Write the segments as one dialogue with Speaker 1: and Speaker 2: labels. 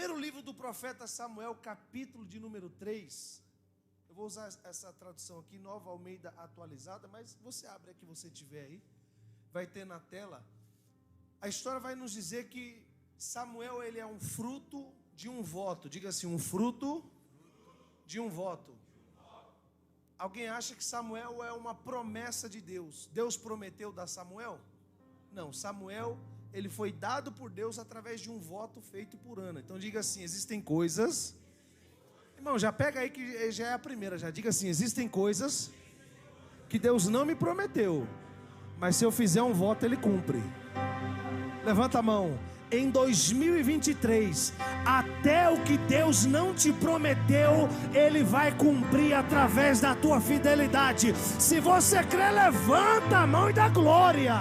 Speaker 1: Primeiro livro do profeta Samuel, capítulo de número 3. Eu vou usar essa tradução aqui, Nova Almeida atualizada, mas você abre a que você tiver aí. Vai ter na tela. A história vai nos dizer que Samuel, ele é um fruto de um voto. Diga assim, um fruto de um voto. Alguém acha que Samuel é uma promessa de Deus? Deus prometeu dar Samuel? Não, Samuel, ele foi dado por Deus através de um voto feito por Ana. Então diga assim, existem coisas... Irmão, já pega aí que já é a primeira, já. Diga assim, existem coisas que Deus não me prometeu, mas se eu fizer um voto, Ele cumpre. Levanta a mão. Em 2023, até o que Deus não te prometeu, Ele vai cumprir através da tua fidelidade. Se você crê, levanta a mão e dá glória.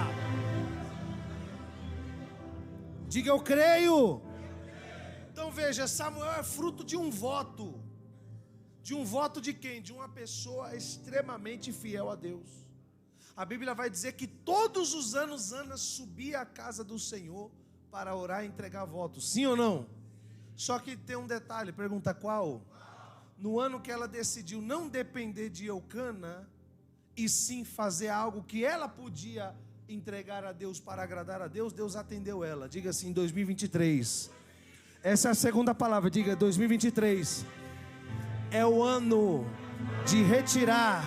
Speaker 1: Diga, eu creio. Então veja, Samuel é fruto de um voto. De um voto de quem? De uma pessoa extremamente fiel a Deus. A Bíblia vai dizer que todos os anos Ana subia à casa do Senhor para orar e entregar votos. Sim ou não? Só que tem um detalhe, pergunta qual? No ano que ela decidiu não depender de Eucana, e sim fazer algo que ela podia entregar a Deus para agradar a Deus, Deus atendeu ela. Diga assim, 2023. Essa é a segunda palavra, diga 2023. É o ano de retirar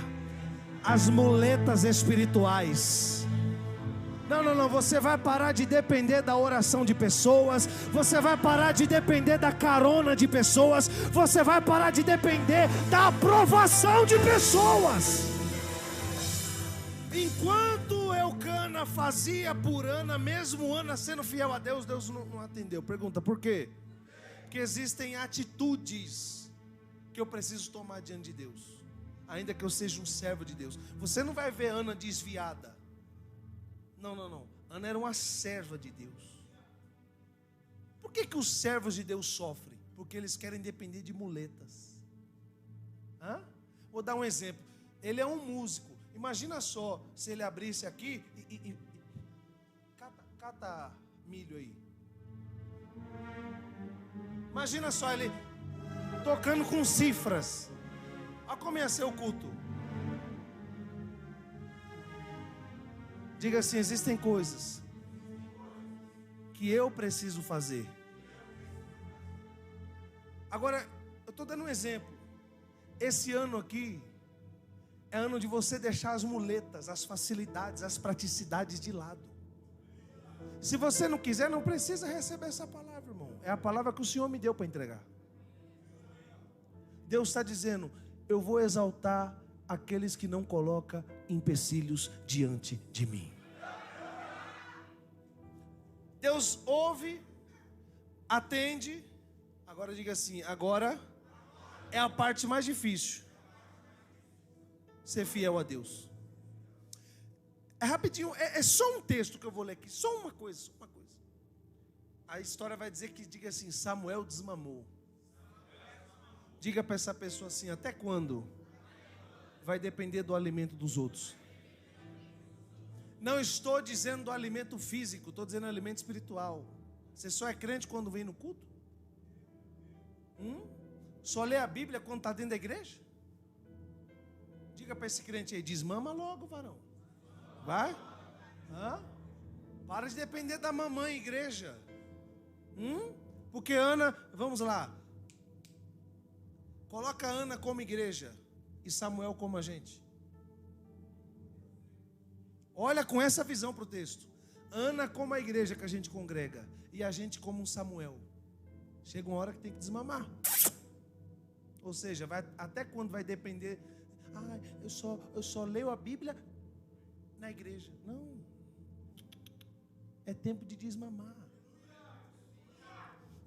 Speaker 1: as muletas espirituais. Não, você vai parar de depender da oração de pessoas, você vai parar de depender da carona de pessoas, você vai parar de depender da aprovação de pessoas. Enquanto Eucana fazia por Ana, mesmo Ana sendo fiel a Deus, Deus não atendeu. Pergunta, por quê? Porque existem atitudes que eu preciso tomar diante de Deus, ainda que eu seja um servo de Deus. Você não vai ver Ana desviada. Não. Ana era uma serva de Deus. Por que os servos de Deus sofrem? Porque eles querem depender de muletas. Vou dar um exemplo. Ele é um músico. Imagina só se ele abrisse aqui e cata milho aí. Imagina só ele tocando com cifras. Olha como ia ser o culto. Diga assim, existem coisas que eu preciso fazer. Agora, eu estou dando um exemplo. Esse ano aqui é ano de você deixar as muletas, as facilidades, as praticidades de lado. Se você não quiser, não precisa receber essa palavra, irmão. É a palavra que o Senhor me deu para entregar. Deus está dizendo, eu vou exaltar aqueles que não colocam empecilhos diante de mim. Deus ouve, atende. Agora diga assim, agora é a parte mais difícil. Ser fiel a Deus. É rapidinho, é só um texto que eu vou ler aqui, só uma coisa. A história vai dizer que, diga assim, Samuel desmamou. Diga para essa pessoa assim, até quando vai depender do alimento dos outros? Não estou dizendo do alimento físico, estou dizendo alimento espiritual. Você só é crente quando vem no culto? Só lê a Bíblia quando está dentro da igreja? Diga para esse crente aí, desmama logo, varão. Vai? Para de depender da mamãe, igreja. Porque Ana, vamos lá. Coloca Ana como igreja e Samuel como agente. Olha com essa visão para o texto. Ana como a igreja que a gente congrega e a gente como um Samuel. Chega uma hora que tem que desmamar. Ou seja, até quando vai depender? Eu só leio a Bíblia na igreja. Não. É tempo de desmamar.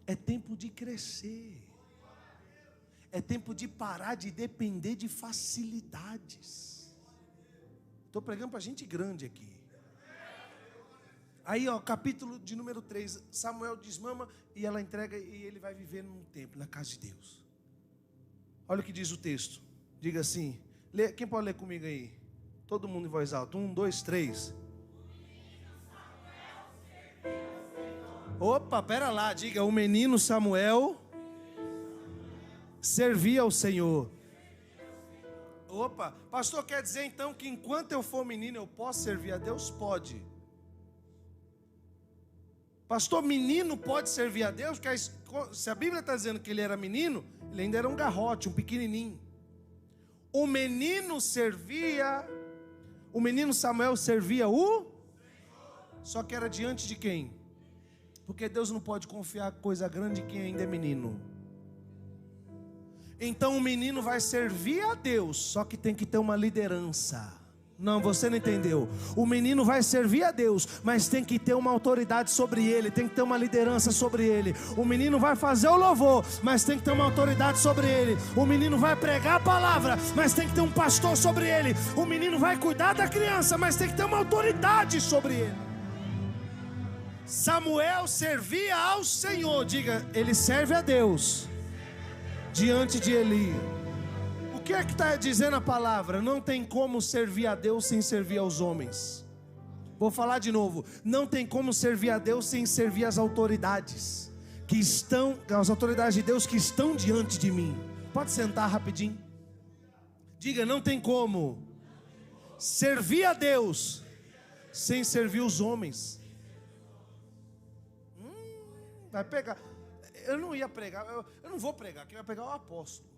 Speaker 1: É tempo de crescer. É tempo de parar de depender de facilidades. Estou pregando para gente grande aqui. Aí, capítulo de número 3. Samuel desmama e ela entrega e ele vai viver num templo, na casa de Deus. Olha o que diz o texto. Diga assim. Quem pode ler comigo aí? Todo mundo em voz alta. 1, 2, 3. Opa, pera lá. Diga, o menino Samuel servir ao Senhor. Opa, pastor, quer dizer então que enquanto eu for menino eu posso servir a Deus? Pode. Pastor, menino pode servir a Deus? Porque se a Bíblia está dizendo que ele era menino, ele ainda era um garrote, um pequenininho. O menino Samuel servia só que era diante de quem? Porque Deus não pode confiar coisa grande em quem ainda é menino. Então o menino vai servir a Deus, só que tem que ter uma liderança. Não, você não entendeu. O menino vai servir a Deus, mas tem que ter uma autoridade sobre ele, tem que ter uma liderança sobre ele. O menino vai fazer o louvor, mas tem que ter uma autoridade sobre ele. O menino vai pregar a palavra, mas tem que ter um pastor sobre ele. O menino vai cuidar da criança, mas tem que ter uma autoridade sobre ele. Samuel servia ao Senhor. Diga, ele serve a Deus diante de Eli. O que é que está dizendo a palavra? Não tem como servir a Deus sem servir aos homens. Vou falar de novo. Não tem como servir a Deus sem servir as autoridades as autoridades de Deus que estão diante de mim. Pode sentar rapidinho. Diga, não tem como servir a Deus sem servir os homens. Vai pegar. Eu não ia pregar, eu não vou pregar, quem vai pregar é o apóstolo.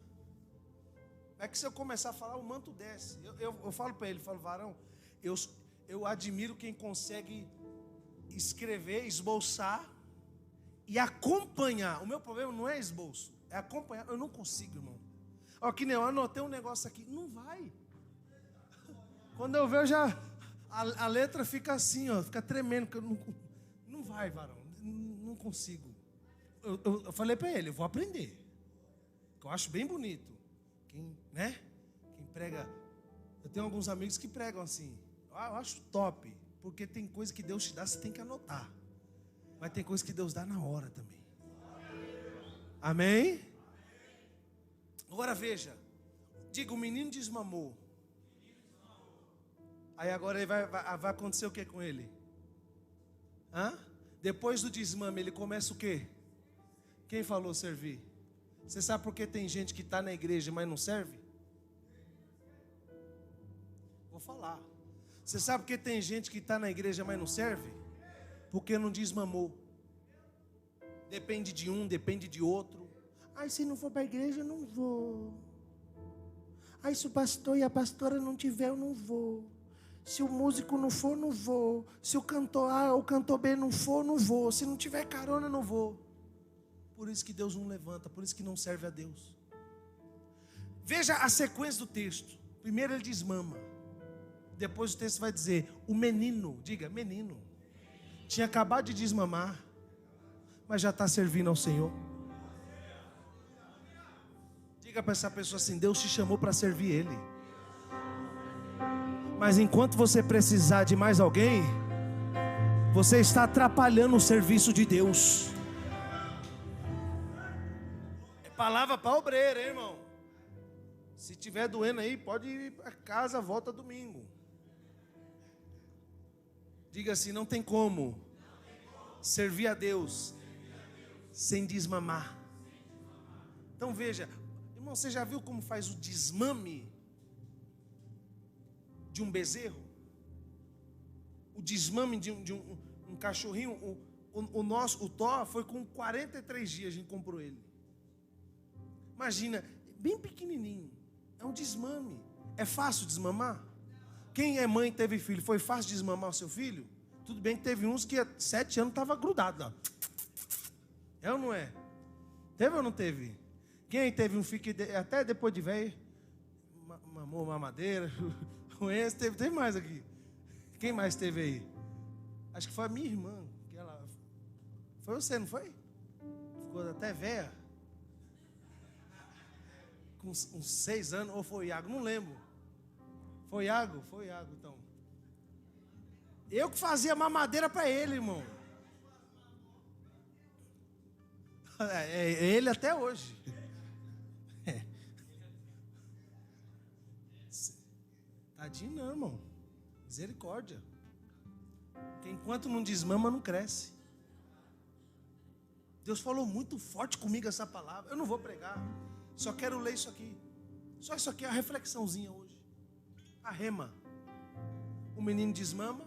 Speaker 1: É que se eu começar a falar, o manto desce. Eu falo para ele, varão, eu admiro quem consegue escrever, esboçar e acompanhar. O meu problema não é esboço, é acompanhar. Eu não consigo, irmão. Ó, que nem eu anotei um negócio aqui, não vai. Quando eu vejo, a letra fica assim, ó, fica tremendo, porque não vai, varão, não consigo. Eu falei para ele, eu vou aprender, que eu acho bem bonito. Quem prega, eu tenho alguns amigos que pregam assim, eu acho top, porque tem coisa que Deus te dá, você tem que anotar, mas tem coisa que Deus dá na hora também. Amém? Agora veja, diga, o menino desmamou. Aí agora vai acontecer o que com ele? Depois do desmame ele começa o quê? Quem falou servir? Você sabe por que tem gente que está na igreja, mas não serve? Vou falar. Você sabe por que tem gente que está na igreja, mas não serve? Porque não desmamou. Depende de um, depende de outro. Se não for para a igreja, eu não vou. Se o pastor e a pastora não tiver, eu não vou. Se o músico não for, não vou. Se o cantor A ou o cantor B não for, não vou. Se não tiver carona, não vou. Por isso que Deus não levanta, por isso que não serve a Deus. Veja a sequência do texto. Primeiro ele desmama. Depois o texto vai dizer, o menino, diga, menino, tinha acabado de desmamar, mas já está servindo ao Senhor. Diga para essa pessoa assim, Deus te chamou para servir Ele. Mas enquanto você precisar de mais alguém, você está atrapalhando o serviço de Deus. Palavra para obreiro, hein, irmão? Se tiver doendo aí, pode ir para casa, volta domingo. Diga assim, não tem como servir a Deus sem desmamar. Então veja, irmão, você já viu como faz o desmame de um bezerro? O desmame de um cachorrinho. O Thor foi com 43 dias, a gente comprou ele. Imagina, bem pequenininho, é um desmame. É fácil desmamar? Quem é mãe e teve filho, foi fácil desmamar o seu filho? Tudo bem que teve uns que há 7 anos estava grudado lá. É ou não é? Teve ou não teve? Quem teve um filho que até depois de velho, mamou mamadeira, esse teve mais aqui. Quem mais teve aí? Acho que foi a minha irmã. Foi você, não foi? Ficou até velha. Com uns 6 anos, ou foi Iago, não lembro. Foi Iago então. Eu que fazia mamadeira para ele, irmão. É ele até hoje. Tadinho não, irmão. Misericórdia. Porque enquanto não desmama, não cresce. Deus falou muito forte comigo essa palavra. Eu não vou pregar. Só quero ler isso aqui. Só isso aqui é a reflexãozinha hoje. A rema. O menino desmama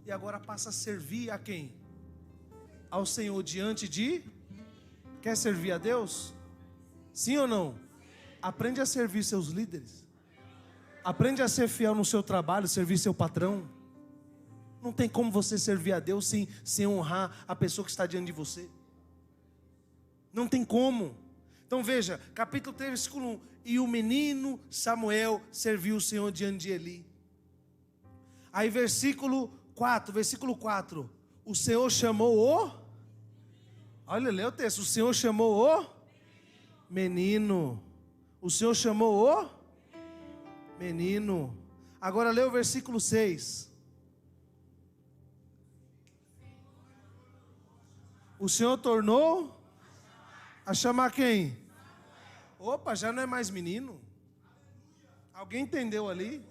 Speaker 1: e agora passa a servir a quem? Ao Senhor diante de... Quer servir a Deus? Sim ou não? Aprende a servir seus líderes. Aprende a ser fiel no seu trabalho, servir seu patrão. Não tem como você servir a Deus sem honrar a pessoa que está diante de você. Não tem como. Então veja, capítulo 3, versículo 1. E o menino Samuel serviu o Senhor diante de Eli. Aí versículo 4. O Senhor chamou o... Olha, lê o texto. O Senhor chamou o menino. O Senhor chamou o menino. Agora lê o versículo 6. O Senhor tornou a chamar quem? Opa, já não é mais menino. Alguém entendeu ali?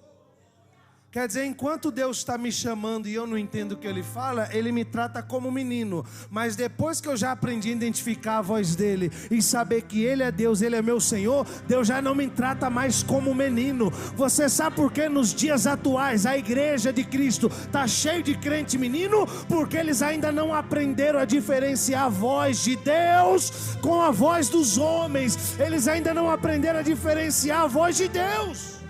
Speaker 1: Quer dizer, enquanto Deus está me chamando e eu não entendo o que Ele fala, Ele me trata como menino. Mas depois que eu já aprendi a identificar a voz dEle e saber que Ele é Deus, Ele é meu Senhor, Deus já não me trata mais como menino. Você sabe por que nos dias atuais a igreja de Cristo está cheia de crente menino? Porque eles ainda não aprenderam a diferenciar a voz de Deus com a voz dos homens. Eles ainda não aprenderam a diferenciar a voz de Deus.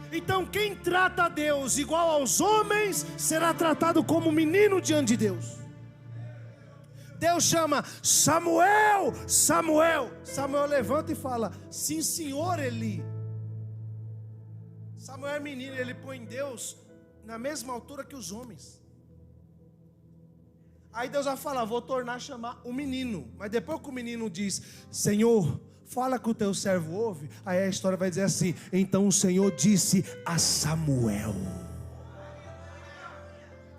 Speaker 1: Então quem trata a Deus igual aos homens será tratado como menino diante de Deus. Deus chama Samuel, Samuel. Samuel levanta e fala: sim, senhor Eli. Samuel é menino, ele põe Deus na mesma altura que os homens. Aí Deus vai falar: vou tornar a chamar o menino. Mas depois que o menino diz: Senhor, fala que o teu servo ouve. Aí a história vai dizer assim: então o Senhor disse a Samuel.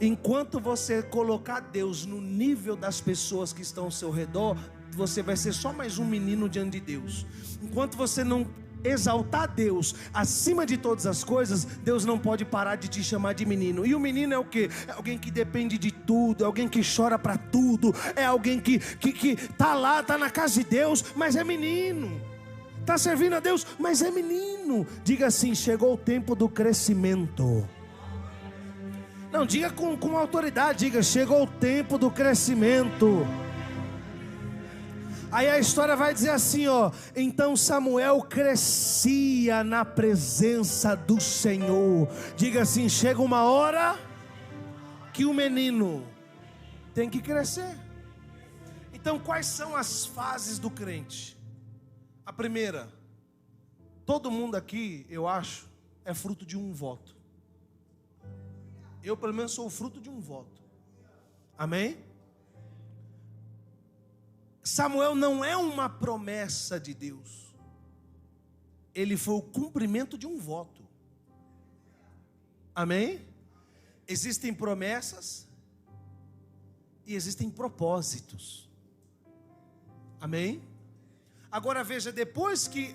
Speaker 1: Enquanto você colocar Deus no nível das pessoas que estão ao seu redor, você vai ser só mais um menino diante de Deus. Enquanto você não exaltar Deus acima de todas as coisas, Deus não pode parar de te chamar de menino. E o menino é o quê? É alguém que depende de tudo, é alguém que chora para tudo, é alguém que tá lá, tá na casa de Deus, mas é menino. Tá servindo a Deus, mas é menino. Diga assim: chegou o tempo do crescimento. Não, diga com autoridade, diga: chegou o tempo do crescimento. Aí a história vai dizer assim, ó: então Samuel crescia na presença do Senhor. Diga assim: chega uma hora que o menino tem que crescer. Então quais são as fases do crente? A primeira, todo mundo aqui, eu acho, é fruto de um voto. Eu pelo menos sou o fruto de um voto. Amém? Samuel não é uma promessa de Deus. Ele foi o cumprimento de um voto. Amém? Existem promessas e existem propósitos. Amém? Agora veja, depois que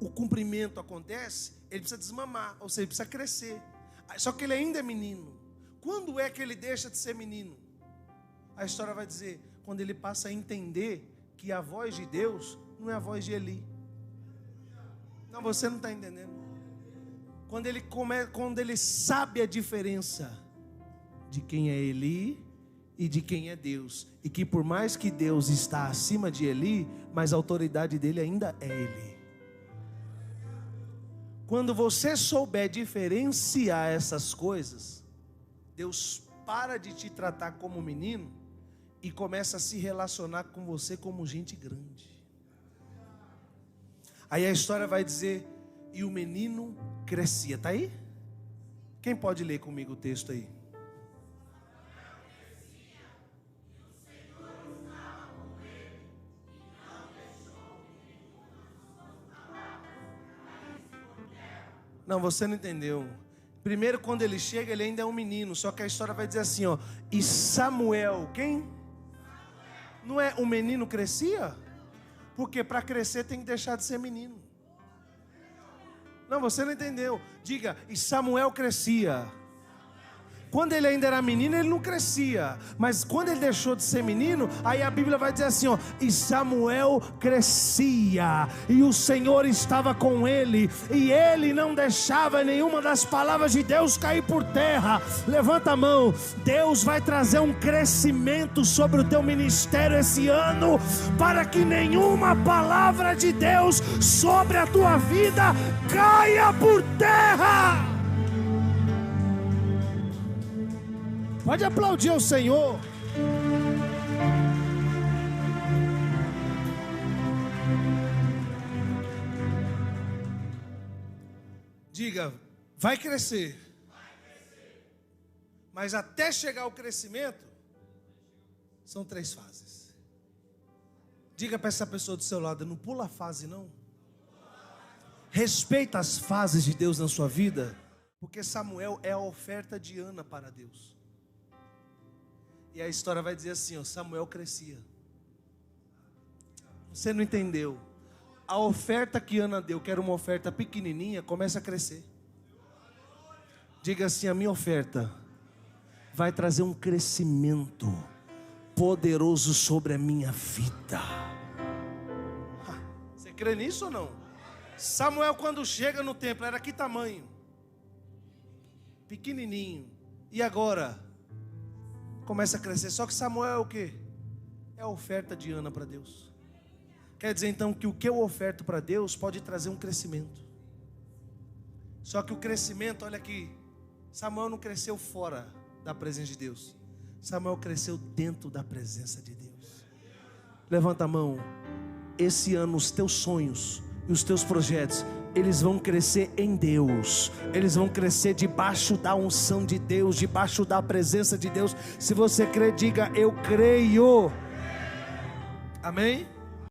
Speaker 1: o cumprimento acontece, ele precisa desmamar, ou seja, ele precisa crescer. Só que ele ainda é menino. Quando é que ele deixa de ser menino? A história vai dizer: quando ele passa a entender que a voz de Deus não é a voz de Eli. Não, você não está entendendo. Quando ele sabe a diferença de quem é Eli e de quem é Deus, e que por mais que Deus está acima de Eli, mas a autoridade dele ainda é Eli. Quando você souber diferenciar essas coisas, Deus para de te tratar como menino e começa a se relacionar com você como gente grande. Aí a história vai dizer: e o menino crescia. Está aí? Quem pode ler comigo o texto aí? Não, você não entendeu. Primeiro, quando ele chega, ele ainda é um menino. Só que a história vai dizer assim, ó: e Samuel, quem? Não é o menino crescia? Porque para crescer tem que deixar de ser menino. Não, você não entendeu. Diga: e Samuel crescia. quando ele ainda era menino, ele não crescia. Mas quando ele deixou de ser menino, aí a Bíblia vai dizer assim, ó, e Samuel crescia, e o Senhor estava com ele, e ele não deixava nenhuma das palavras de Deus cair por terra. Levanta a mão. Deus vai trazer um crescimento sobre o teu ministério esse ano, para que nenhuma palavra de Deus sobre a tua vida caia por terra. Pode aplaudir ao Senhor. Diga, vai crescer. Mas até chegar ao crescimento, são 3 fases. Diga para essa pessoa do seu lado, não pula a fase não. Respeita as fases de Deus na sua vida, porque Samuel é a oferta de Ana para Deus. E a história vai dizer assim, ó, Samuel crescia. Você não entendeu? A oferta que Ana deu, que era uma oferta pequenininha, começa a crescer. Diga assim, a minha oferta vai trazer um crescimento poderoso sobre a minha vida. Você crê nisso ou não? Samuel, quando chega no templo, era que tamanho? Pequenininho. E agora? Começa a crescer. Só que Samuel é o quê? É a oferta de Ana para Deus. Quer dizer então que o que eu oferto para Deus pode trazer um crescimento. Só que o crescimento, olha aqui, Samuel não cresceu fora da presença de Deus. Samuel cresceu dentro da presença de Deus. Levanta a mão. Esse ano os teus sonhos e os teus projetos, eles vão crescer em Deus. Eles vão crescer debaixo da unção de Deus, debaixo da presença de Deus. Se você crê, diga, eu creio. Amém?